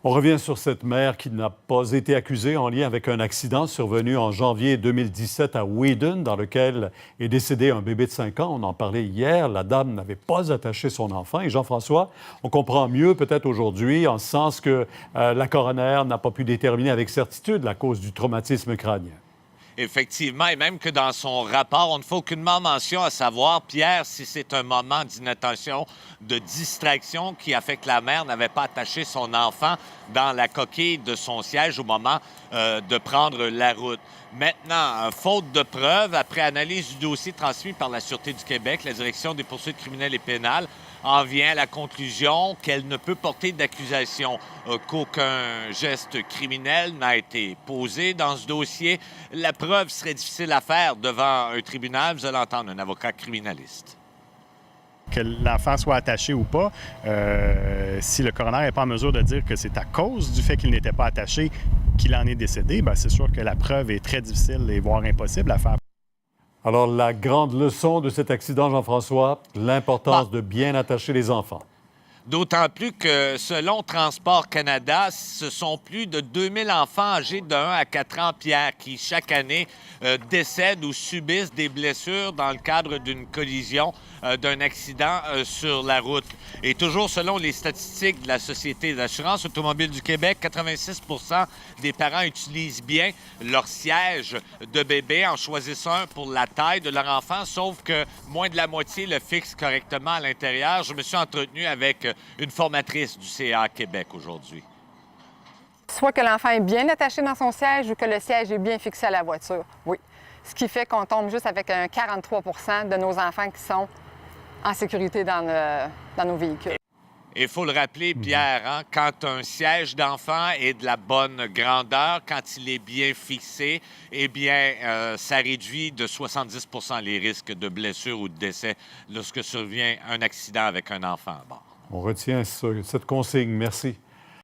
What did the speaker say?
On revient sur cette mère qui n'a pas été accusée en lien avec un accident survenu en janvier 2017 à Wheaton, dans lequel est décédé un bébé de 5 ans. On en parlait hier. La dame n'avait pas attaché son enfant. Et Jean-François, on comprend mieux peut-être aujourd'hui, en ce sens que la coroner n'a pas pu déterminer avec certitude la cause du traumatisme crânien. Effectivement, et même que dans son rapport, on ne fait aucunement mention à savoir, Pierre, si c'est un moment d'inattention, de distraction qui a fait que la mère n'avait pas attaché son enfant dans la coquille de son siège au moment de prendre la route. Maintenant, faute de preuves, après analyse du dossier transmis par la Sûreté du Québec, la Direction des poursuites criminelles et pénales en vient à la conclusion qu'elle ne peut porter d'accusation, qu'aucun geste criminel n'a été posé dans ce dossier. La preuve serait difficile à faire devant un tribunal. Vous allez entendre un avocat criminaliste. Que l'enfant soit attaché ou pas, si le coroner n'est pas en mesure de dire que c'est à cause du fait qu'il n'était pas attaché qu'il en est décédé, bien, c'est sûr que la preuve est très difficile et voire impossible à faire. Alors, la grande leçon de cet accident, Jean-François, l'importance de bien attacher les enfants. D'autant plus que, selon Transport Canada, ce sont plus de 2000 enfants âgés de 1 à 4 ans, Pierre, qui, chaque année, décèdent ou subissent des blessures dans le cadre d'une collision, d'un accident sur la route. Et toujours selon les statistiques de la Société d'assurance automobile du Québec, 86 des parents utilisent bien leur siège de bébé, en choisissant un pour la taille de leur enfant, sauf que moins de la moitié le fixe correctement à l'intérieur. Je me suis entretenu avec une formatrice du CA Québec aujourd'hui. Soit que l'enfant est bien attaché dans son siège ou que le siège est bien fixé à la voiture, oui. Ce qui fait qu'on tombe juste avec un 43 de nos enfants qui sont en sécurité dans nos véhicules. Il faut le rappeler, Pierre, hein, quand un siège d'enfant est de la bonne grandeur, quand il est bien fixé, eh bien, ça réduit de 70 les risques de blessure ou de décès lorsque survient un accident avec un enfant à bord. On retient cette consigne. Merci.